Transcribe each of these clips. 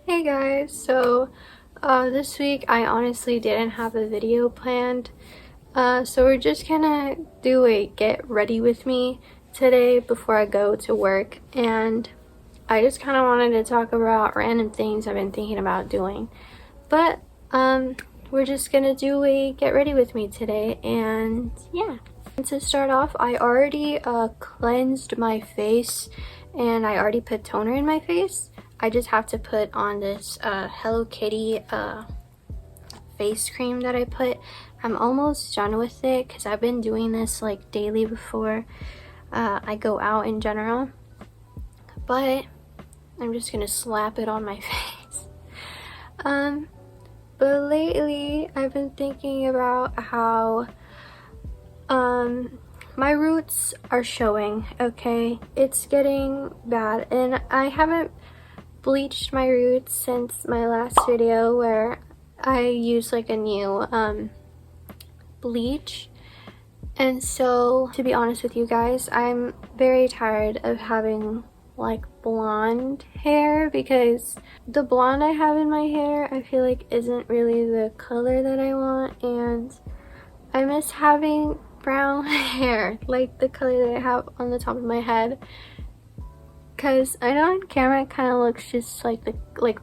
Hey guys, so this week I honestly didn't have a video planned, so we're just gonna do a get ready with me today before I go to work, and I just kind of wanted to talk about random things I've been thinking about doing, but we're just gonna do a get ready with me today, and yeah. And to start off, I already cleansed my face and I already put toner in my face. I just have to put on this Hello Kitty face cream that I put. I'm almost done with it because I've been doing this like daily before I go out in general. But I'm just gonna slap it on my face. But lately I've been thinking about how my roots are showing, okay? It's getting bad, and I haven't bleached my roots since my last video where I used like a new bleach. And so, to be honest with you guys, I'm very tired of having like blonde hair because the blonde I have in my hair I feel like isn't really the color that I want, and I miss having brown hair like the color that I have on the top of my head, because I know on camera it kind of looks just like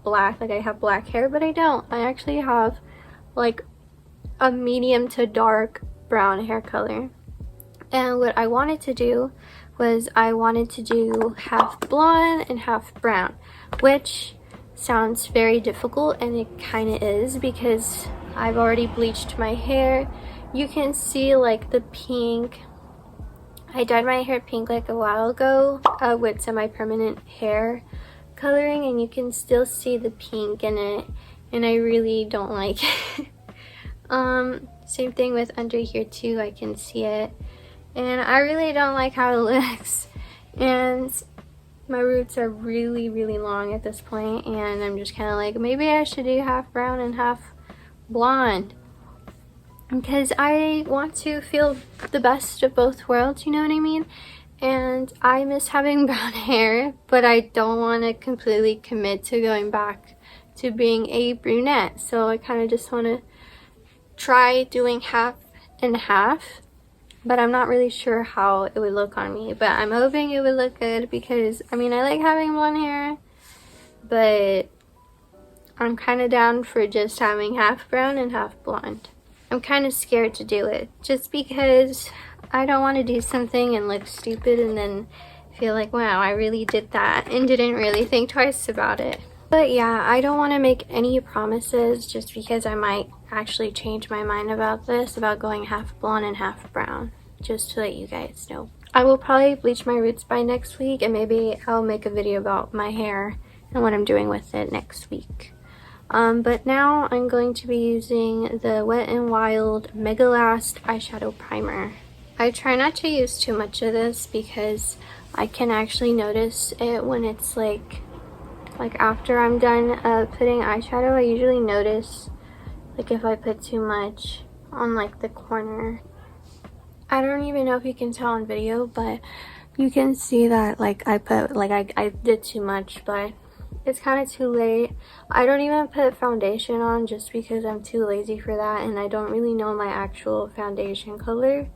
black, like I have black hair, but I don't. I actually have like a medium to dark brown hair color. And what I wanted to do was I wanted to do half blonde and half brown, which sounds very difficult, and it kind of is because I've already bleached my hair. You can see like the pink. I dyed my hair pink like a while ago with semi-permanent hair coloring, and you can still see the pink in it, and I really don't like it. Same thing with under here too, I can see it, and I really don't like how it looks. And my roots are really long at this point, and I'm just kind of like, maybe I should do half brown and half blonde, because I want to feel the best of both worlds, you know what I mean? And I miss having brown hair, but I don't want to completely commit to going back to being a brunette. So I kind of just want to try doing half and half, but I'm not really sure how it would look on me. But I'm hoping it would look good because, I mean, I like having blonde hair, but I'm kind of down for just having half brown and half blonde. I'm kind of scared to do it just because I don't want to do something and look stupid and then feel like, wow, I really did that and didn't really think twice about it. But yeah, I don't want to make any promises just because I might actually change my mind about this, about going half blonde and half brown, just to let you guys know. I will probably bleach my roots by next week, and maybe I'll make a video about my hair and what I'm doing with it next week. But now I'm going to be using the Wet n Wild Mega Last eyeshadow primer. I try not to use too much of this because I can actually notice it when it's like after I'm done putting eyeshadow. I usually notice like if I put too much on like the corner. I don't even know if you can tell on video, but you can see that like I put like I did too much, but it's kind of too late. I don't even put foundation on just because I'm too lazy for that, and I don't really know my actual foundation color,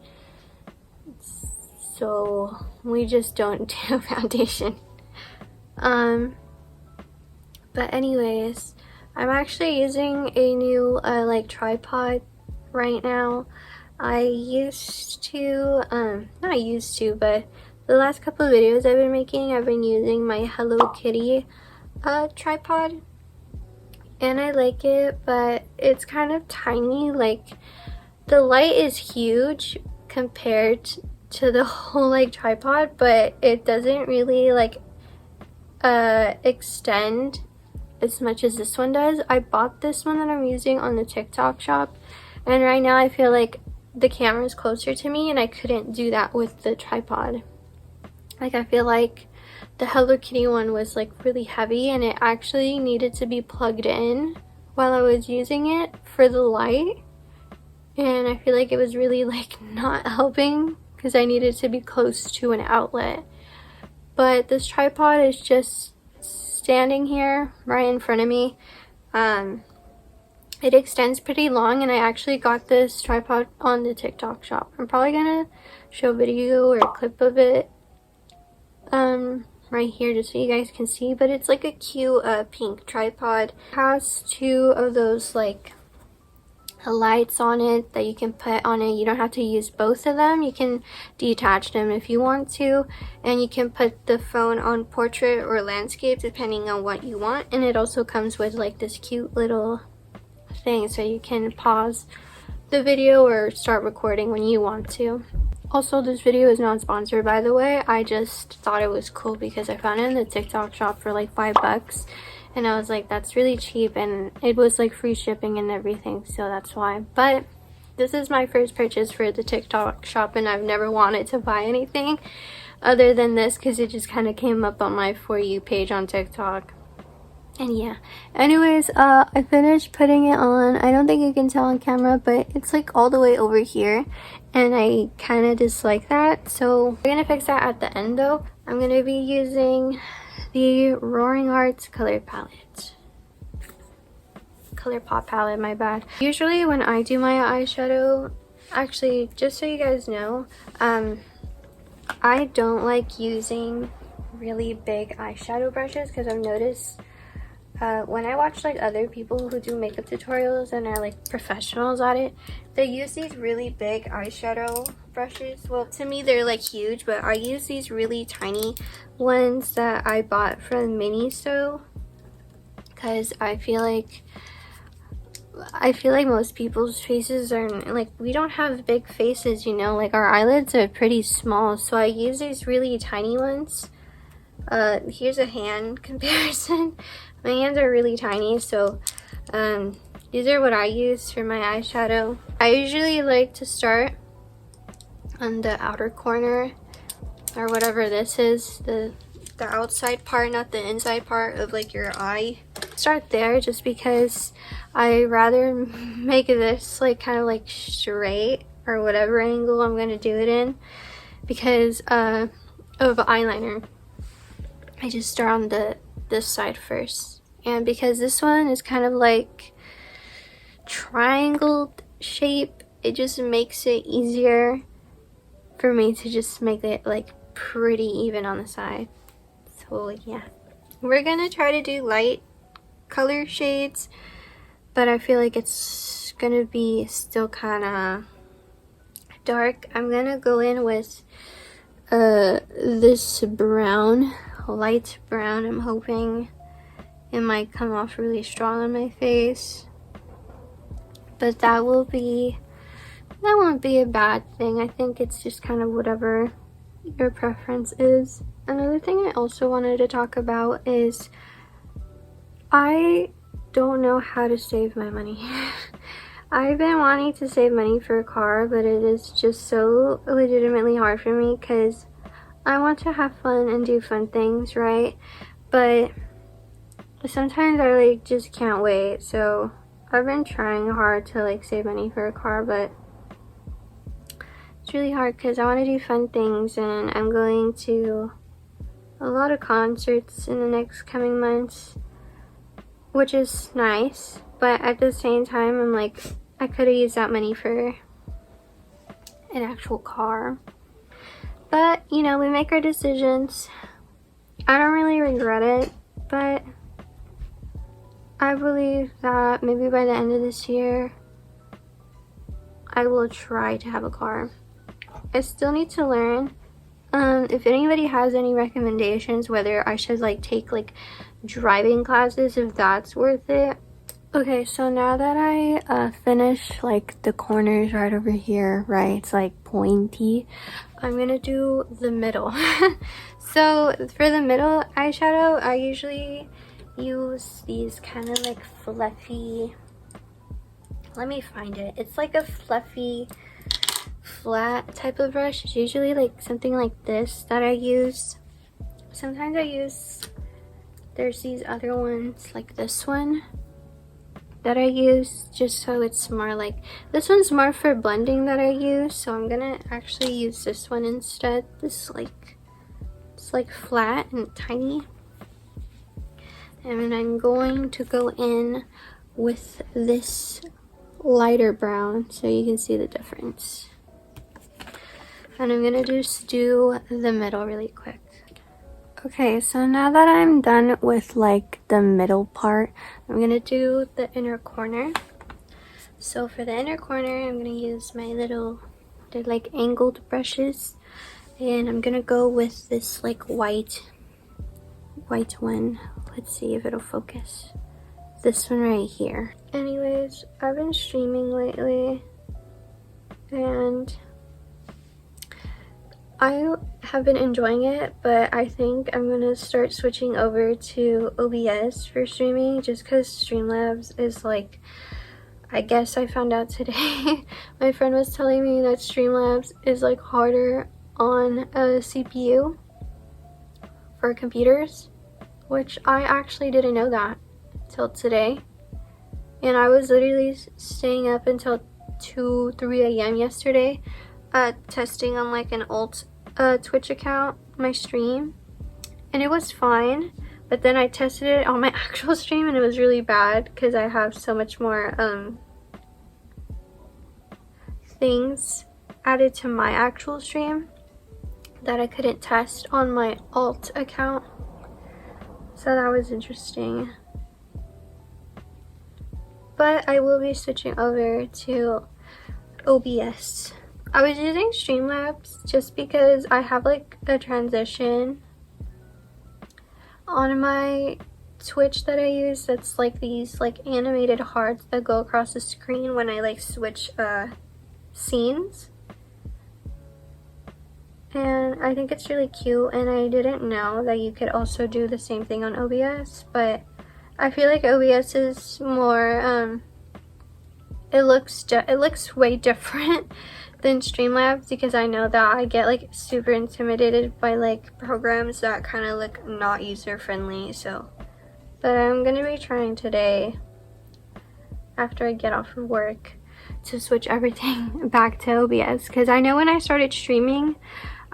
so we just don't do foundation. But anyways, I'm actually using a new like tripod right now. I used to not used to, but the last couple of videos I've been making, I've been using my Hello Kitty tripod, and I like it, but it's kind of tiny. Like the light is huge compared to the whole like tripod, but it doesn't really like extend as much as this one does. I bought this one that I'm using on the TikTok shop, and right now I feel like the camera is closer to me, and I couldn't do that with the tripod. Like I feel like the Hello Kitty one was like really heavy, and it actually needed to be plugged in while I was using it for the light, and I feel like it was really like not helping because I needed to be close to an outlet. But this tripod is just standing here right in front of me. It extends pretty long, and I actually got this tripod on the TikTok shop. I'm probably gonna show a video or a clip of it right here just so you guys can see, but it's like a cute pink tripod. It has 2 of those like lights on it that you can put on it. You don't have to use both of them. You can detach them if you want to, and you can put the phone on portrait or landscape depending on what you want. And it also comes with like this cute little thing so you can pause the video or start recording when you want to. Also, this video is not sponsored, by the way. I just thought it was cool because I found it in the TikTok shop for like $5, and I was like, that's really cheap, and it was like free shipping and everything, so that's why. But this is my first purchase for the TikTok shop, and I've never wanted to buy anything other than this because it just kind of came up on my For You page on TikTok. And yeah, anyways, I finished putting it on. I don't think you can tell on camera, but it's like all the way over here, and I kind of dislike that, so we're gonna fix that at the end though. I'm gonna be using the Roaring Arts color palette, color pop palette, my bad. Usually when I do my eyeshadow, actually, just so you guys know, I don't like using really big eyeshadow brushes because I've noticed when I watch like other people who do makeup tutorials and are like professionals at it, they use these really big eyeshadow brushes. Well, to me they're like huge, but I use these really tiny ones that I bought from Miniso because I feel like most people's faces are like, we don't have big faces, you know, like our eyelids are pretty small, so I use these really tiny ones. Here's a hand comparison. My hands are really tiny, so these are what I use for my eyeshadow. I usually like to start on the outer corner, or whatever this is, the outside part, not the inside part of like your eye. Start there just because I rather make this like kind of like straight, or whatever angle I'm gonna do it in, because of eyeliner. I just start on this side first, and because this one is kind of like triangle shape, it just makes it easier for me to just make it like pretty even on the side. So yeah, we're gonna try to do light color shades, but I feel like it's gonna be still kind of dark. I'm gonna go in with this brown, light brown. I'm hoping it might come off really strong on my face, but that won't be a bad thing. I think it's just kind of whatever your preference is. Another thing I also wanted to talk about is I don't know how to save my money. I've been wanting to save money for a car, but it is just so legitimately hard for me because I want to have fun and do fun things, right? But sometimes I like just can't wait. So I've been trying hard to like save money for a car, but it's really hard because I want to do fun things, and I'm going to a lot of concerts in the next coming months, which is nice, but at the same time I'm like, I could have used that money for an actual car. But, you know, we make our decisions. I don't really regret it, but I believe that maybe by the end of this year, I will try to have a car. I still need to learn. If anybody has any recommendations, whether I should like take like driving classes, if that's worth it. Okay, so now that I finished like the corners right over here, right, it's like pointy, I'm gonna do the middle. So for the middle eyeshadow, I usually use these kind of like fluffy, let me find it, it's like a fluffy flat type of brush. It's usually like something like this that I use. Sometimes I use, there's these other ones like this one that I use, just so it's more like, this one's more for blending that I use, so I'm gonna actually use this one instead. This like, it's like flat and tiny. And I'm going to go in with this lighter brown so you can see the difference. And I'm gonna just do the middle really quick. Okay, so now that I'm done with like the middle part, I'm gonna do the inner corner. So for the inner corner, I'm gonna use my little, they're like angled brushes, and I'm gonna go with this like white one. Let's see if it'll focus. This one right here. Anyways, I've been streaming lately, and I have been enjoying it, but I think I'm gonna start switching over to OBS for streaming, just because Streamlabs is like, I guess I found out today, my friend was telling me that Streamlabs is like harder on a CPU for computers, which I actually didn't know that till today. And I was literally staying up until 2-3 a.m. yesterday testing on like an old Twitch account, my stream, and it was fine, but then I tested it on my actual stream and it was really bad because I have so much more things added to my actual stream that I couldn't test on my alt account. So that was interesting. But I will be switching over to OBS. I was using Streamlabs just because I have like a transition on my Twitch that I use that's like these like animated hearts that go across the screen when I like switch scenes. And I think it's really cute, and I didn't know that you could also do the same thing on OBS, but I feel like OBS is more it looks way different than Streamlabs, because I know that I get like super intimidated by like programs that kind of look not user friendly. So, but I'm gonna be trying today after I get off of work to switch everything back to OBS, because I know when I started streaming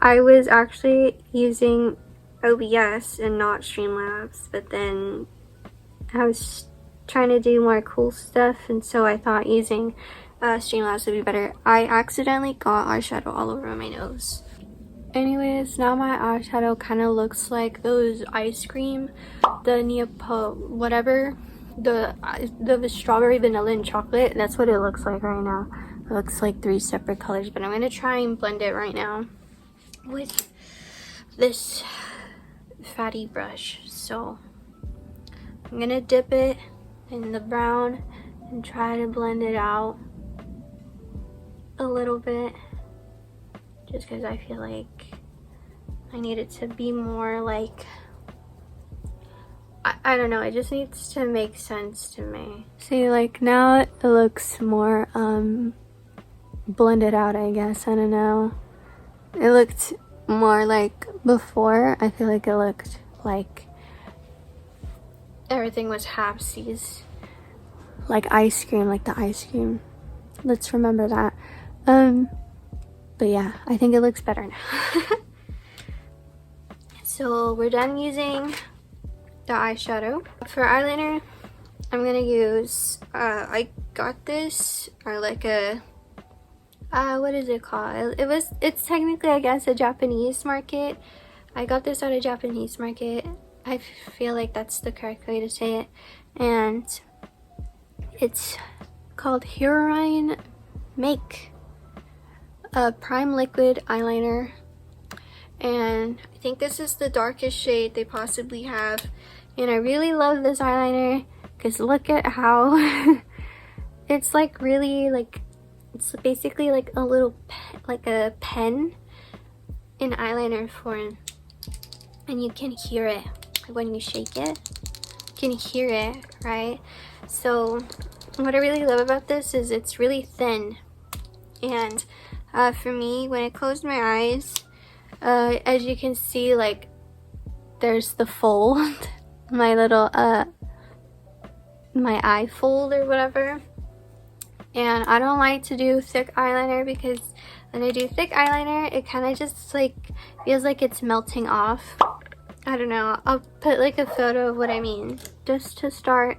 I was actually using OBS and not Streamlabs, but then I was trying to do more cool stuff, and so I thought using Streamlabs would be better. I accidentally got eyeshadow all over my nose. Anyways, now my eyeshadow kind of looks like those ice cream, the Neapo whatever, the strawberry, vanilla, and chocolate. That's what it looks like right now. It looks like 3 separate colors, but I'm gonna try and blend it right now with this fatty brush. So I'm gonna dip it in the brown and try to blend it out a little bit, just because I feel like I need it to be more like, I don't know, it just needs to make sense to me. See, like now it looks more blended out, I guess. I don't know, it looked more like before. I feel like it looked like everything was half-seas, like ice cream, like the ice cream. Let's remember that. But yeah, I think it looks better now. So we're done using the eyeshadow. For eyeliner, I'm gonna use I got this, or like a what is it called? It's technically, I guess, a Japanese market. I got this at a Japanese market. I feel like that's the correct way to say it. And it's called Hurine Make Prime Liquid Eyeliner. And I think this is the darkest shade they possibly have. And I really love this eyeliner because look at how it's like really like, it's basically like a little like a pen in eyeliner form, and you can hear it when you shake it. You can hear it, right? So what I really love about this is it's really thin, and for me, when I close my eyes, as you can see, like there's the fold, my little my eye fold or whatever. And I don't like to do thick eyeliner because when I do thick eyeliner, it kind of just like feels like it's melting off. I don't know, I'll put like a photo of what I mean. Just to start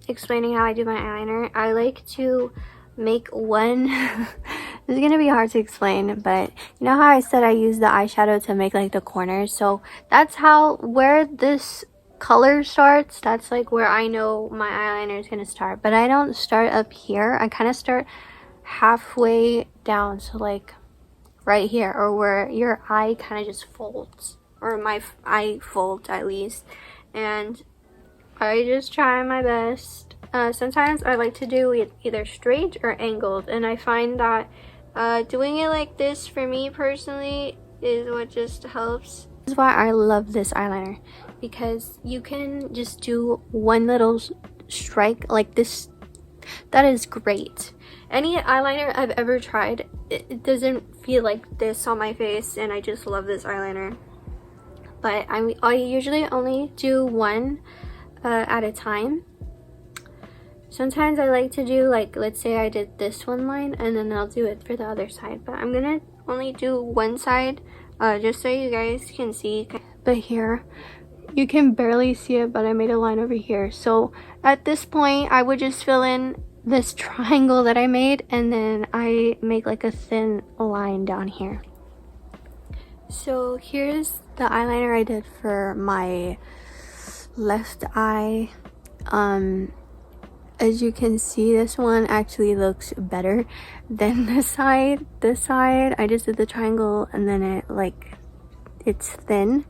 explaining how I do my eyeliner, I like to make one this is gonna be hard to explain, but you know how I said I use the eyeshadow to make like the corners? So that's how, where this color starts, that's like where I know my eyeliner is gonna start. But I don't start up here, I kind of start halfway down, so like right here, or where your eye kind of just folds, or my eye folds at least. And I just try my best. Sometimes I like to do it either straight or angled, and I find that doing it like this for me personally is what just helps. This is why I love this eyeliner, because you can just do one little strike like this. That is great. Any eyeliner I've ever tried, it doesn't feel like this on my face, and I just love this eyeliner. But I usually only do one at a time. Sometimes I like to do, like, let's say I did this one line and then I'll do it for the other side, but I'm gonna only do one side just so you guys can see. But here you can barely see it, but I made a line over here. So at this point I would just fill in this triangle that I made, and then I make like a thin line down here. So here's the eyeliner I did for my left eye. As you can see, this one actually looks better than this side. This side, I just did the triangle and then it's thin.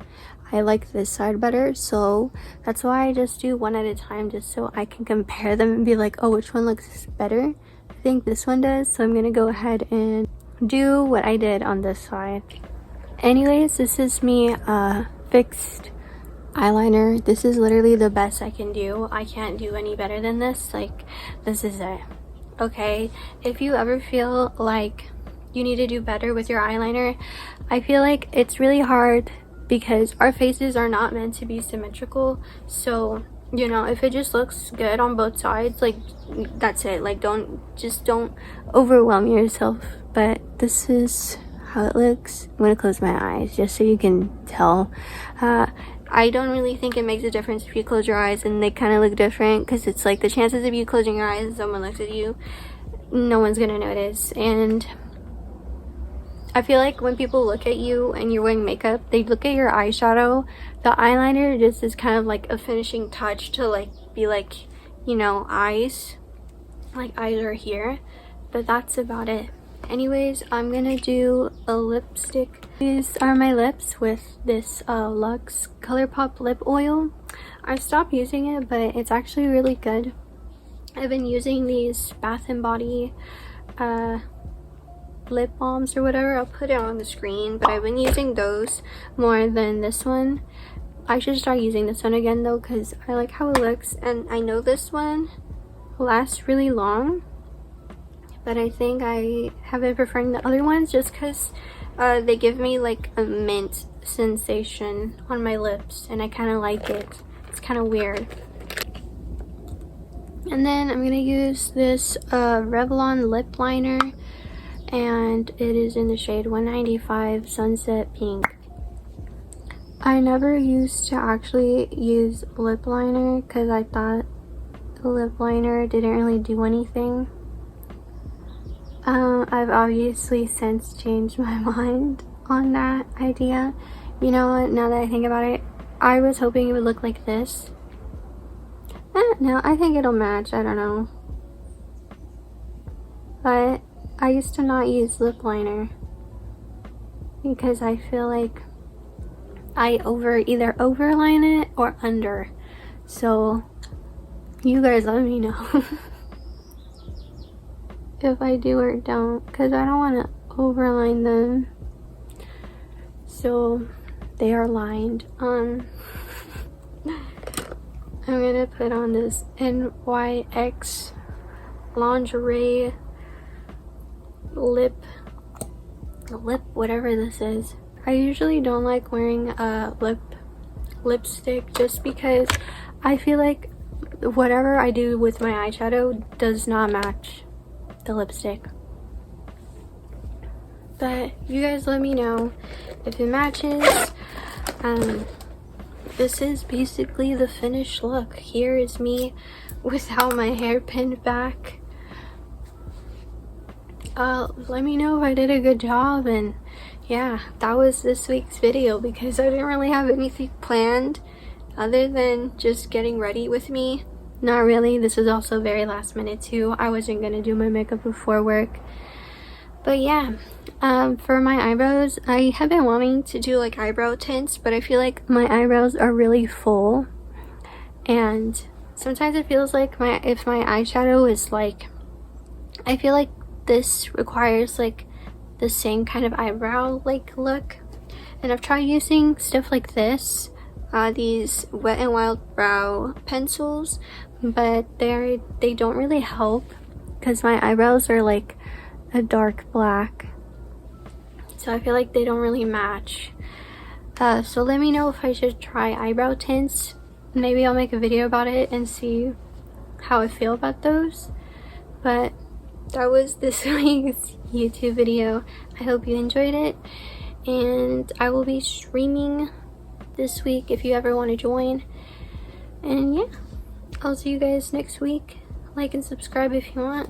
I like this side better, so that's why I just do one at a time, just so I can compare them and be like, oh, which one looks better? I think this one does, so I'm gonna go ahead and do what I did on this side. Anyways, this is me fixed eyeliner. This is literally the best I can do. I can't do any better than this. Like, this is it. Okay, if you ever feel like you need to do better with your eyeliner, I feel like it's really hard because our faces are not meant to be symmetrical. So, you know, if it just looks good on both sides, like, that's it. Like, don't overwhelm yourself. But this is how it looks. I'm gonna close my eyes just so you can tell. I don't really think it makes a difference if you close your eyes and they kind of look different, because it's like the chances of you closing your eyes and someone looks at you, no one's gonna notice. And I feel like when people look at you and you're wearing makeup, they look at your eyeshadow. The eyeliner just is kind of like a finishing touch to like be like, you know, eyes. Like, eyes are here, but that's about it. Anyways, I'm gonna do a lipstick. These are my lips with this Luxe ColourPop lip oil. I stopped using it, but it's actually really good. I've been using these Bath & Body lip balms or whatever. I'll put it on the screen, but I've been using those more than this one. I should start using this one again though, because I like how it looks, and I know this one lasts really long. But I think I have been preferring the other ones just because they give me like a mint sensation on my lips, and I kind of like it. It's kind of weird. And then I'm gonna use this Revlon lip liner, and it is in the shade 195 Sunset Pink. I never used to actually use lip liner because I thought the lip liner didn't really do anything. I've obviously since changed my mind on that idea. You know what, now that I think about it, I was hoping it would look like this. No, I think it'll match, I don't know. But I used to not use lip liner because I feel like I either overline it or under. So you guys let me know if I do or don't, because I don't want to overline them so they are lined. I'm gonna put on this NYX lingerie lip whatever this is. I usually don't like wearing a lipstick just because I feel like whatever I do with my eyeshadow does not match the lipstick. But you guys let me know if it matches. this is basically the finished look. Here is me without my hair pinned back. Let me know if I did a good job, and yeah, that was this week's video because I didn't really have anything planned other than just getting ready with me. Not really. This is also very last minute too. I wasn't gonna do my makeup before work. But yeah, for my eyebrows, I have been wanting to do like eyebrow tints, but I feel like my eyebrows are really full, and sometimes it feels like if my eyeshadow is like, I feel like this requires like the same kind of eyebrow like look. And I've tried using stuff like this, these Wet n Wild brow pencils, but they don't really help because my eyebrows are like a dark black, so I feel like they don't really match. So let me know if I should try eyebrow tints. Maybe I'll make a video about it and see how I feel about those. But that was this week's YouTube video. I hope you enjoyed it, and I will be streaming this week if you ever want to join. And yeah, I'll see you guys next week. Like and subscribe if you want.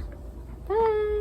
Bye.